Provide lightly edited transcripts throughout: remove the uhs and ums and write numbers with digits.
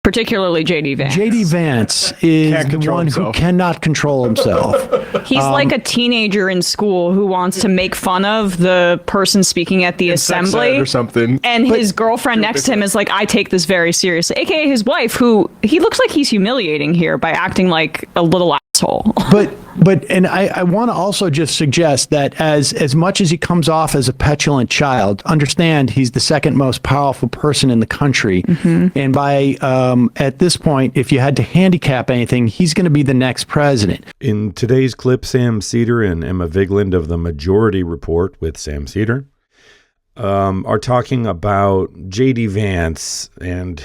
particularly JD Vance. JD Vance is the one who cannot control himself. He's like a teenager in school who wants to make fun of the person speaking at the assembly or something. And his girlfriend next to him is like, I take this very seriously, aka his wife, who he looks like he's humiliating here by acting like a little asshole. And I want to also just suggest that as much as he comes off as a petulant child, understand he's the second most powerful person in the country. Mm-hmm. And by at this point, if you had to handicap anything, he's going to be the next president. In today's clip, Sam Seder and Emma Vigeland of the Majority Report with Sam Seder are talking about JD Vance and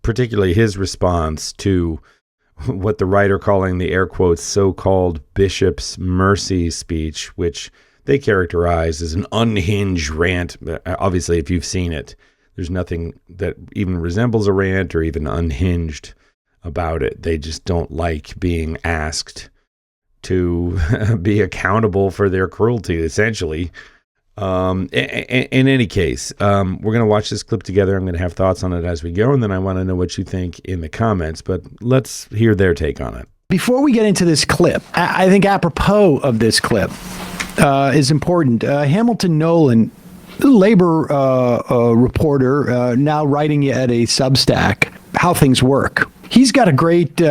particularly his response to what the writer calling the air quotes so-called Bishop's Mercy speech, which they characterize as an unhinged rant. Obviously, if you've seen it, there's nothing that even resembles a rant or even unhinged about it. They just don't like being asked to be accountable for their cruelty, essentially. In any case, we're going to watch this clip together. I'm going to have thoughts on it as we go, and then I want to know what you think in the comments, but let's hear their take on it. Before we get into this clip, I think apropos of this clip is important. Hamilton Nolan, labor reporter, now writing at a Substack, How Things Work. He's got a great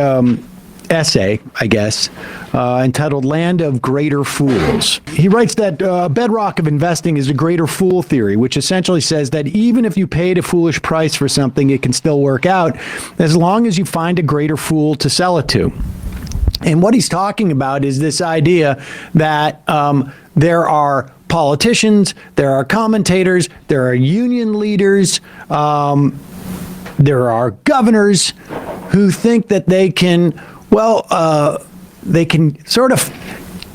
essay, I guess, entitled Land of Greater Fools. He writes that a bedrock of investing is a greater fool theory, which essentially says that even if you paid a foolish price for something, it can still work out as long as you find a greater fool to sell it to. And what he's talking about is this idea that there are politicians, there are commentators, there are union leaders, there are governors who think that they can sort of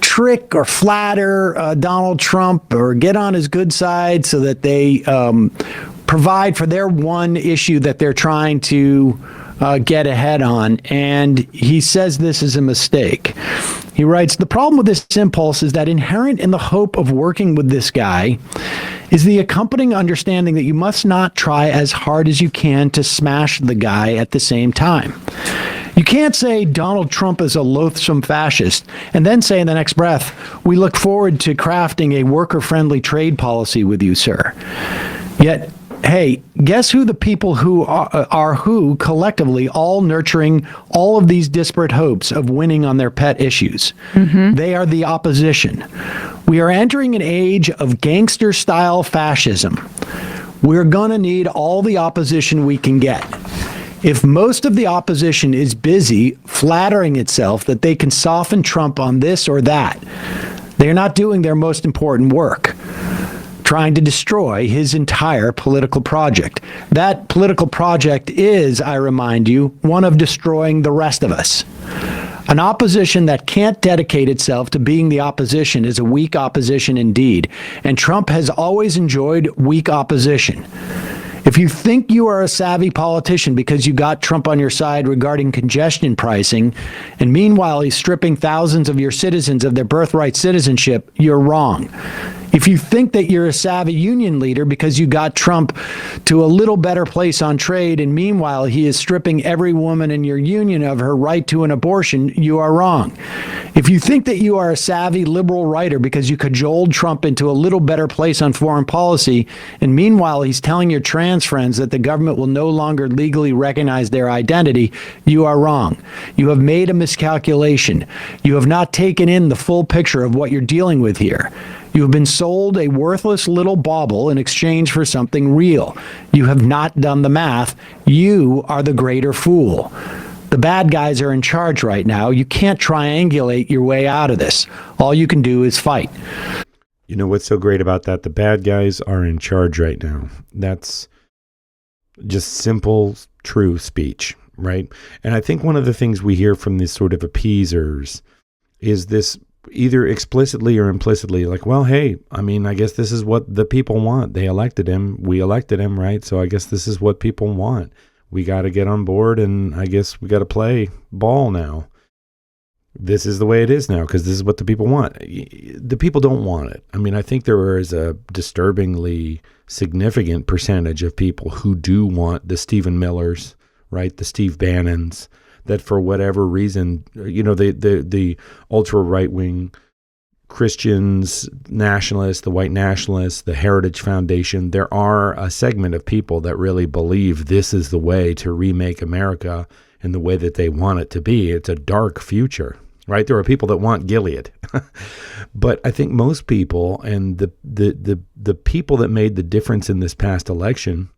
trick or flatter Donald Trump or get on his good side so that they provide for their one issue that they're trying to get ahead on. And he says this is a mistake. He writes, the problem with this impulse is that inherent in the hope of working with this guy is the accompanying understanding that you must not try as hard as you can to smash the guy at the same time. You can't say Donald Trump is a loathsome fascist and then say in the next breath, we look forward to crafting a worker-friendly trade policy with you, sir. Yet, hey, guess who the people who are who collectively all nurturing all of these disparate hopes of winning on their pet issues? Mm-hmm. They are the opposition. We are entering an age of gangster-style fascism. We're going to need all the opposition we can get. If most of the opposition is busy flattering itself that they can soften Trump on this or that, they're not doing their most important work, trying to destroy his entire political project. That political project is, I remind you, one of destroying the rest of us. An opposition that can't dedicate itself to being the opposition is a weak opposition indeed, and Trump has always enjoyed weak opposition. If you think you are a savvy politician because you got Trump on your side regarding congestion pricing, and meanwhile he's stripping thousands of your citizens of their birthright citizenship, you're wrong. If you think that you're a savvy union leader because you got Trump to a little better place on trade, and meanwhile he is stripping every woman in your union of her right to an abortion, you are wrong. If you think that you are a savvy liberal writer because you cajoled Trump into a little better place on foreign policy, and meanwhile he's telling your trans friends that the government will no longer legally recognize their identity, you are wrong. You have made a miscalculation. You have not taken in the full picture of what you're dealing with here. You have been sold a worthless little bauble in exchange for something real. You have not done the math. You are the greater fool. The bad guys are in charge right now. You can't triangulate your way out of this. All you can do is fight. You know what's so great about that? The bad guys are in charge right now. That's just simple, true speech, right? And I think one of the things we hear from these sort of appeasers is this either explicitly or implicitly, like, well, hey, I mean, I guess this is what the people want. They elected him. We elected him, right? So I guess this is what people want. We got to get on board, and I guess we got to play ball now. This is the way it is now because this is what the people want. The people don't want it. I mean, I think there is a disturbingly significant percentage of people who do want the Stephen Millers right? The Steve Bannons, that for whatever reason, the ultra right-wing Christians, nationalists, the white nationalists, the Heritage Foundation, there are a segment of people that really believe this is the way to remake America in the way that they want it to be. It's a dark future, right? There are people that want Gilead. But I think most people, and the people that made the difference in this past election,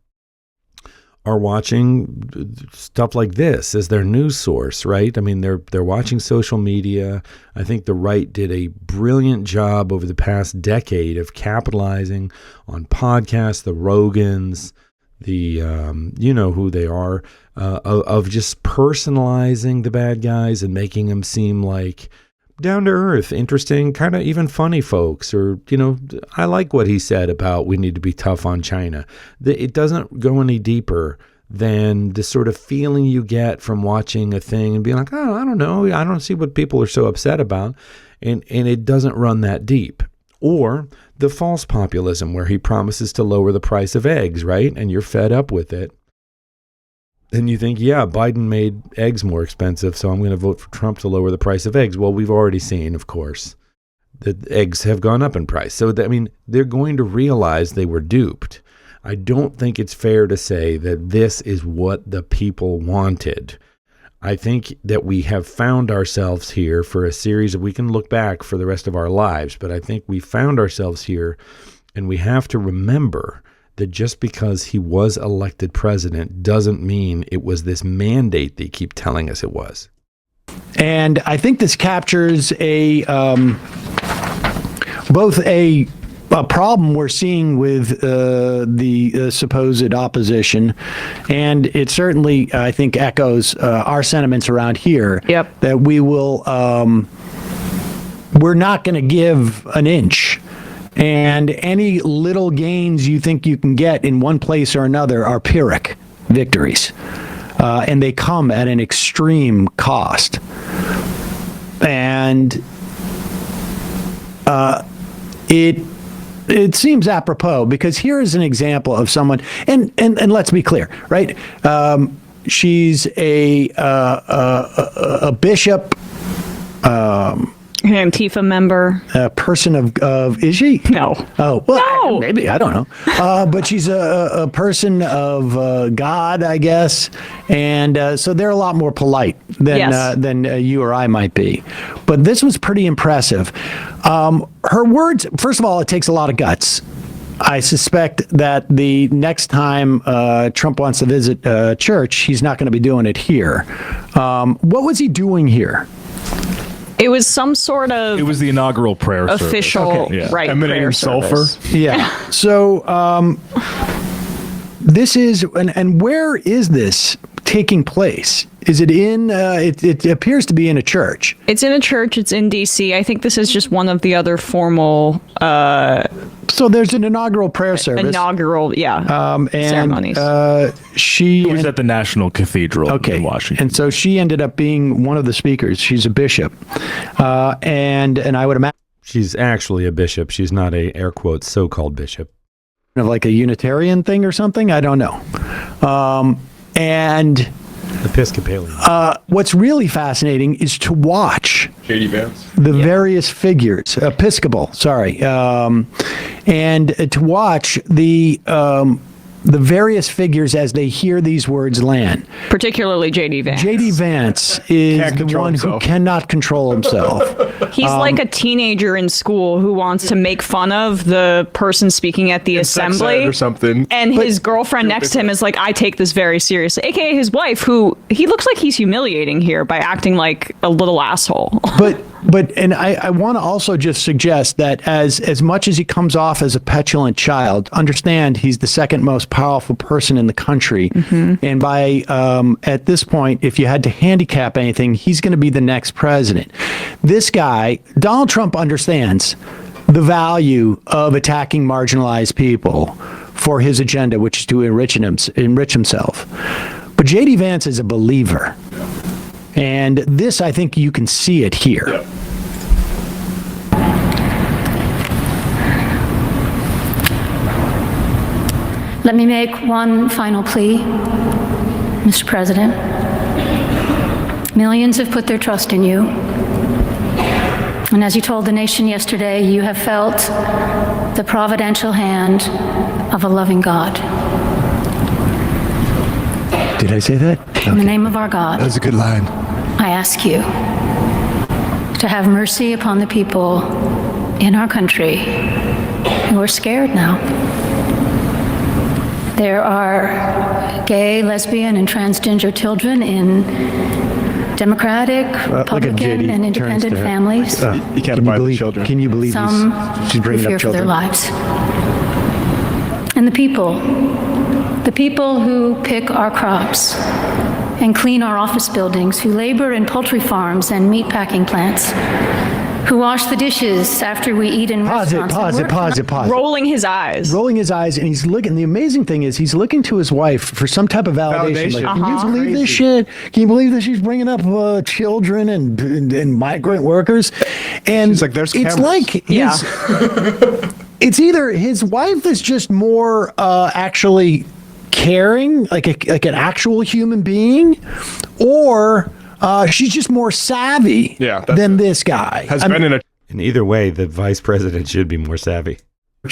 are watching stuff like this as their news source, right? I mean, they're watching social media. I think the right did a brilliant job over the past decade of capitalizing on podcasts, the Rogans, the you know who they are, of just personalizing the bad guys and making them seem like down to earth, interesting, kind of even funny folks. Or, I like what he said about we need to be tough on China. It doesn't go any deeper than the sort of feeling you get from watching a thing and being like, oh, I don't know, I don't see what people are so upset about. And it doesn't run that deep. Or the false populism where he promises to lower the price of eggs, right? And you're fed up with it. And you think, yeah, Biden made eggs more expensive, so I'm going to vote for Trump to lower the price of eggs. Well, we've already seen, of course, that eggs have gone up in price. So, they're going to realize they were duped. I don't think it's fair to say that this is what the people wanted. I think that we have found ourselves here for a series of, we can look back for the rest of our lives, but I think we found ourselves here, and we have to remember that just because he was elected president doesn't mean it was this mandate they keep telling us it was. And I think this captures both a problem we're seeing with the supposed opposition, and it certainly, I think, echoes our sentiments around here. Yep. That we will, we're not going to give an inch. And any little gains you think you can get in one place or another are Pyrrhic victories. And they come at an extreme cost. And it seems apropos, because here is an example of someone, and let's be clear, right? She's a bishop, Antifa member. a person of is she? No. Oh, well, No. maybe, I don't know. But she's a person of God, I guess. And so they're a lot more polite than you or I might be. But this was pretty impressive. Her words, first of all, it takes a lot of guts. I suspect that the next time Trump wants to visit church, he's not going to be doing it here. What was he doing here? It was some sort of. It was the inaugural prayer official, service. okay. Right? Emitting Prayer sulfur. service. Yeah. So this is, and where is this taking place? Is it in? It appears to be in a church. It's in a church. It's in D.C. I think this is just one of the other formal. So there's an inaugural prayer service. Inaugural, and ceremonies. She It was at the National Cathedral in Washington. And so she ended up being one of the speakers. She's a bishop, and I would imagine She's actually a bishop. She's not a, air quotes, so-called bishop. like a Unitarian thing or something. I don't know. And Episcopalian. what's really fascinating is to watch JD Vance. the various figures, Episcopal, sorry, and to watch the various figures as they hear these words land. Particularly JD Vance. JD Vance is Can't the control one who himself. cannot control himself. He's like a teenager in school who wants to make fun of the person speaking at the Sex ed assembly. or something. And his girlfriend next to him is like, I take this very seriously. AKA his wife, who he looks like he's humiliating here by acting like a little asshole. But and I want to also just suggest that as much as he comes off as a petulant child, understand he's the second most powerful person in the country. Mm-hmm. And by at this point, if you had to handicap anything, he's going to be the next president. This guy, Donald Trump, understands the value of attacking marginalized people for his agenda, which is to enrich himself. But JD Vance is a believer. And this, I think you can see it here. Yep. Let me make one final plea. Mr. President, millions have put their trust in you. And as you told the nation yesterday, you have felt the providential hand of a loving God. Did I say that? In the name of our God, That was a good line. I ask you to have mercy upon the people in our country who are scared now. There are gay, lesbian, and transgender children in Democratic, Republican, JD and independent turns to her. families. You can't buy the children. Can you believe Some she's who bringing fear up for their children? lives. And the people who pick our crops and clean our office buildings, who labor in poultry farms and meat packing plants, who wash the dishes after we eat in restaurants. Pause it. Rolling his eyes. Rolling his eyes, and he's looking. The amazing thing is, he's looking to his wife for some type of validation. Like, can you believe this shit? Can you believe that she's bringing up children and migrant workers? And She's like, "There's it's cameras." like his, it's either his wife is just more actually caring, like an actual human being, or she's just more savvy than this guy. In either way, the vice president should be more savvy.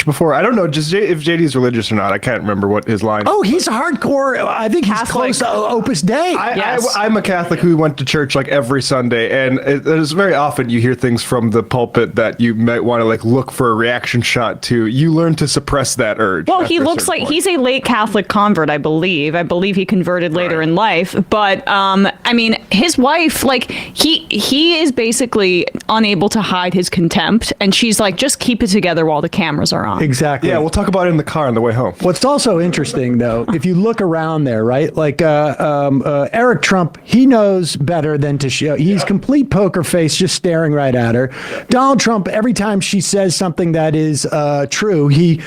Before, I don't know just if JD's religious or not. I can't remember what his line. Oh, he's a hardcore. I think he's close to Opus Dei. I'm a Catholic who went to church like every Sunday, and there's very often you hear things from the pulpit that you might want to like look for a reaction shot to. You learn to suppress that urge. Well, he looks like he's a late Catholic convert, I believe. I believe he converted later in life. But I mean, his wife, like he is basically unable to hide his contempt, and she's like, just keep it together while the cameras are on. Exactly. Yeah, we'll talk about it in the car on the way home. What's also interesting, though, if you look around there, right? Like Eric Trump, he knows better than to show. He's complete poker face, just staring right at her. Donald Trump, every time she says something that is true, he,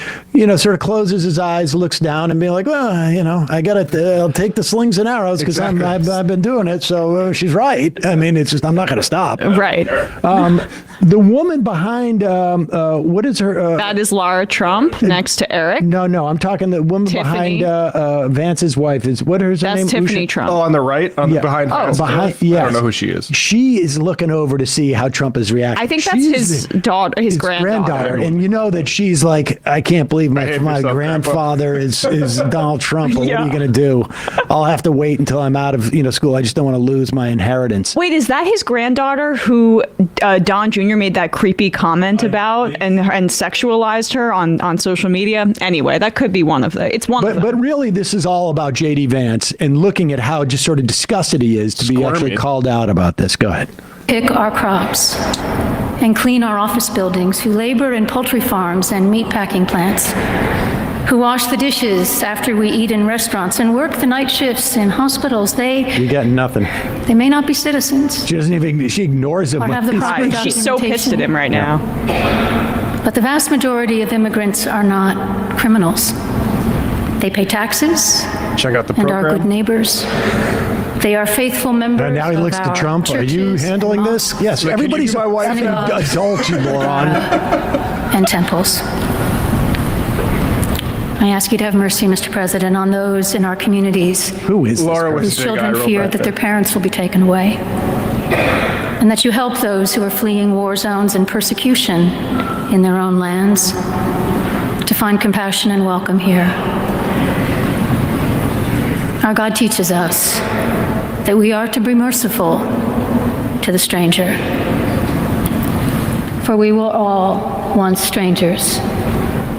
sort of closes his eyes, looks down, and be like, well, I I'll take the slings and arrows because I've been doing it. So she's right. I mean, it's just I'm not going to stop. Right. The woman behind what is her? That is Lara Trump next to Eric. No, I'm talking the woman Tiffany. behind Vance's wife. What is her name? That's Tiffany Trump. Oh, on the right, behind. Oh, Vance. behind. I Yes. don't know who she is. She is looking over to see how Trump is reacting. I think that's his daughter, his granddaughter. And you know that she's like, I can't believe my grandfather is Donald Trump. But what are you going to do? I'll have to wait until I'm out of school. I just don't want to lose my inheritance. Wait, is that his granddaughter who Don Jr. made that creepy comment about and sexualized her on social media? Anyway, that could be one of the. It's one of them. But really, this is all about JD Vance and looking at how just sort of disgusted he is to be actually called out about this. Go ahead. Pick our crops and clean our office buildings, who labor in poultry farms and meat packing plants, who wash the dishes after we eat in restaurants and work the night shifts in hospitals. You got nothing. They may not be citizens. She doesn't even. She ignores him. Or have the proper She's so pissed at him right now. But the vast majority of immigrants are not criminals. They pay taxes Check out the and program. are good neighbors. They are faithful members And now he looks of to our Trump. Are you churches handling and this? mosques Yes. Like, Everybody's can a you do my wife? effing adult, you moron. and temples. I ask you to have mercy, Mr. President, on those in our communities Who is Laura this? was whose the big guy children real fear back that there. their parents will be taken away, and that you help those who are fleeing war zones and persecution in their own lands to find compassion and welcome here. Our God teaches us that we are to be merciful to the stranger, for we were all once strangers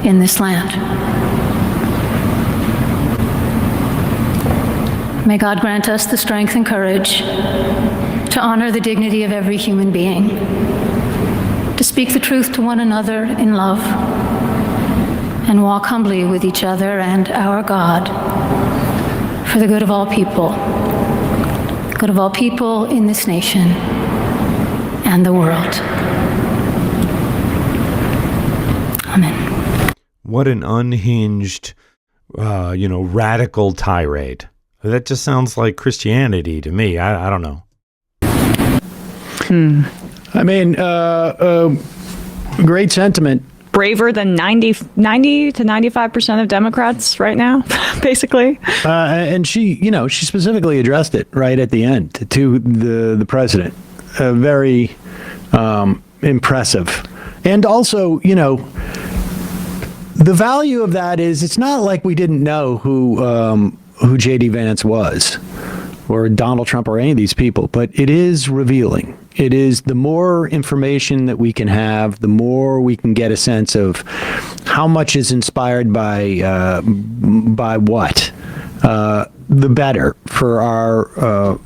in this land. May God grant us the strength and courage to honor the dignity of every human being, to speak the truth to one another in love, and walk humbly with each other and our God for the good of all people in this nation and the world. Amen. What an unhinged, radical tirade. That just sounds like Christianity to me. I don't know. I mean, great sentiment. braver than 90 to 95% of Democrats right now, basically. And she specifically addressed it right at the end to the president. Very impressive. And also, the value of that is it's not like we didn't know who JD Vance was, or Donald Trump, or any of these people, but it is revealing. It is the more information that we can have, the more we can get a sense of how much is inspired by what, the better for our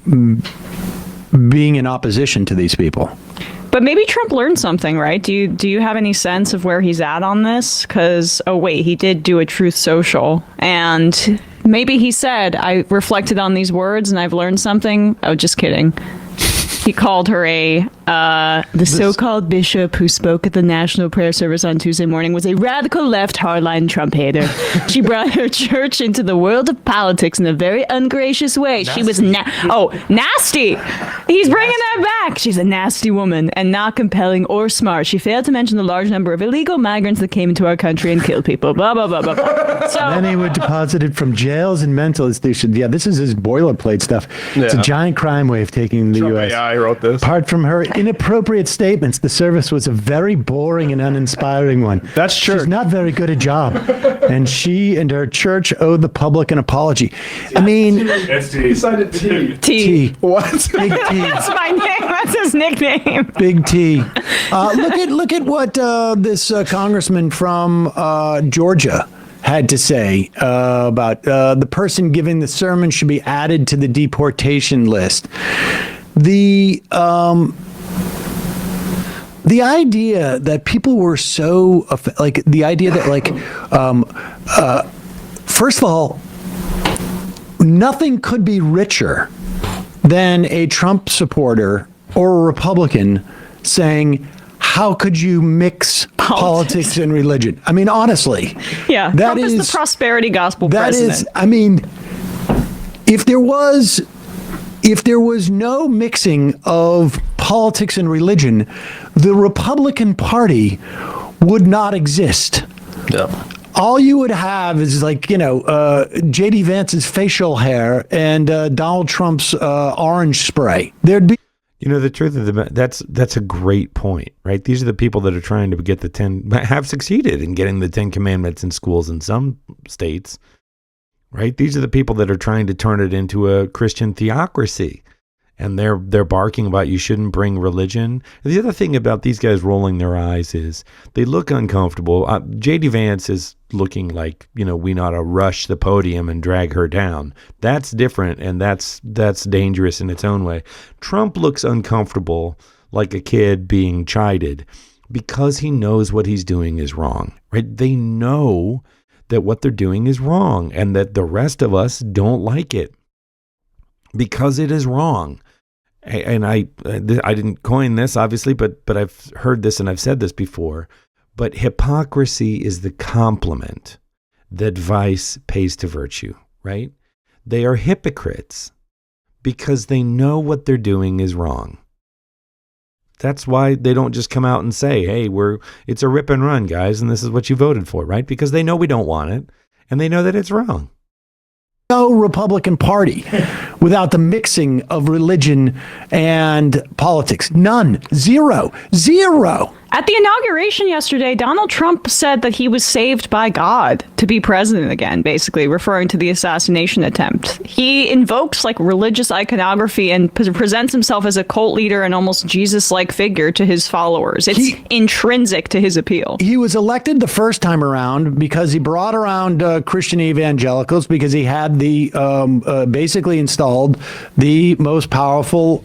being in opposition to these people. But maybe Trump learned something, right? Do you have any sense of where he's at on this? Because, oh wait, he did do a Truth Social, and maybe he said, I reflected on these words and I've learned something. Oh, just kidding. He called her the so-called bishop who spoke at the National Prayer Service on Tuesday morning was a radical left hardline Trump hater. She brought her church into the world of politics in a very ungracious way. Nasty. She was nasty. He's bringing that back. She's a nasty woman and not compelling or smart. She failed to mention the large number of illegal migrants that came into our country and killed people. Blah, blah, blah, blah, blah. So, and then he were deposited from jails and mental institutions. Yeah, this is his boilerplate stuff. Yeah. It's a giant crime wave taking the U.S. I wrote this. Apart from her inappropriate statements, the service was a very boring and uninspiring one. That's true. She's not very good at job. And she and her church owe the public an apology. I mean... He signed it T. T. What? Big T. That's my name. That's his nickname. Big T. Look at what this congressman from Georgia had to say about the person giving the sermon should be added to the deportation list. The idea that people were so the idea that first of all, nothing could be richer than a Trump supporter or a Republican saying, how could you mix politics and religion? I mean, honestly. Yeah, Trump is the prosperity gospel president. I mean, if there was no mixing of politics and religion, the Republican Party would not exist. Yep. All you would have is JD Vance's facial hair and Donald Trump's orange spray. There'd be. The truth of that's a great point, right? These are the people that are trying to get have succeeded in getting the 10 Commandments in schools in some states, right? These are the people that are trying to turn it into a Christian theocracy. And they're barking about you shouldn't bring religion. And the other thing about these guys rolling their eyes is they look uncomfortable. JD Vance is looking like, we ought to rush the podium and drag her down. That's different, and that's dangerous in its own way. Trump looks uncomfortable, like a kid being chided, because he knows what he's doing is wrong, right? They know that what they're doing is wrong and that the rest of us don't like it because it is wrong. And I didn't coin this, obviously, but I've heard this and I've said this before. But hypocrisy is the compliment that vice pays to virtue, right? They are hypocrites because they know what they're doing is wrong. That's why they don't just come out and say, hey, it's a rip and run, guys, and this is what you voted for, right? Because they know we don't want it, and they know that it's wrong. No Republican Party without the mixing of religion and politics. None. Zero. At the inauguration yesterday, Donald Trump said that he was saved by God to be president again, basically referring to the assassination attempt. He invokes religious iconography and presents himself as a cult leader and almost Jesus-like figure to his followers. It's intrinsic to his appeal. He was elected the first time around because he brought around Christian evangelicals, because he had basically installed the most powerful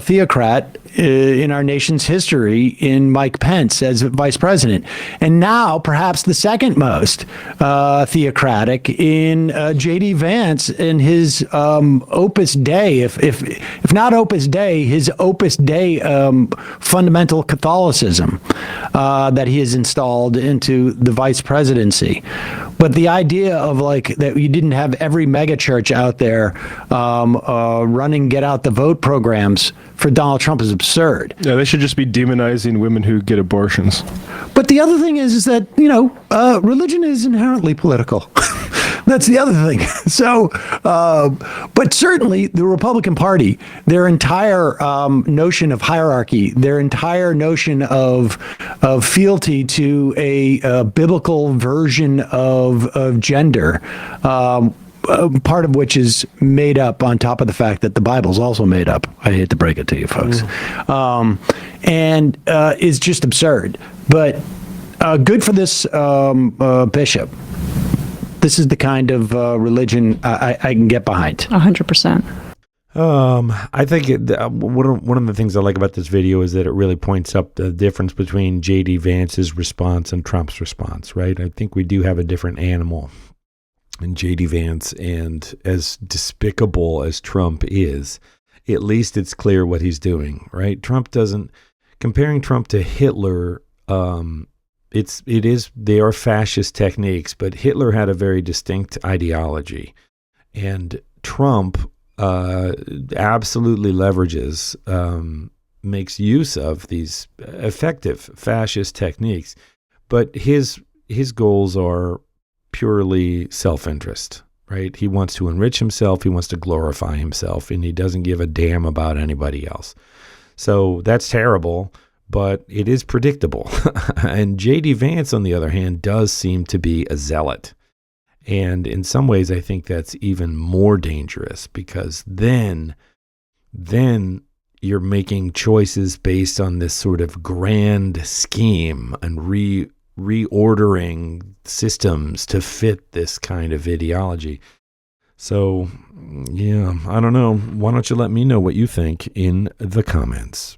theocrat in our nation's history in Mike Pence as vice president, and now perhaps the second most theocratic in JD Vance in his Opus Dei, if not Opus Dei, his Opus Dei fundamental Catholicism that he has installed into the vice presidency. But the idea of like that you didn't have every mega church out there running get out the vote programs for Donald Trump is absurd. Yeah, they should just be demonizing women who get abortions. But the other thing is that, religion is inherently political. That's the other thing. So, but certainly the Republican Party, their entire notion of hierarchy, their entire notion of fealty to a biblical version of gender, part of which is made up on top of the fact that the Bible's also made up. I hate to break it to you folks. And is just absurd. But good for this bishop. This is the kind of religion I can get behind. 100%. I think one of the things I like about this video is that it really points up the difference between JD Vance's response and Trump's response, right? I think we do have a different animal in JD Vance, and as despicable as Trump is, at least it's clear what he's doing, right? Comparing Trump to Hitler, they are fascist techniques, but Hitler had a very distinct ideology, and Trump absolutely leverages, makes use of these effective fascist techniques, but his goals are purely self-interest, right? He wants to enrich himself, he wants to glorify himself, and he doesn't give a damn about anybody else. So that's terrible. But it is predictable. And J.D. Vance, on the other hand, does seem to be a zealot. And in some ways, I think that's even more dangerous, because then you're making choices based on this sort of grand scheme and reordering systems to fit this kind of ideology. So, yeah, I don't know. Why don't you let me know what you think in the comments?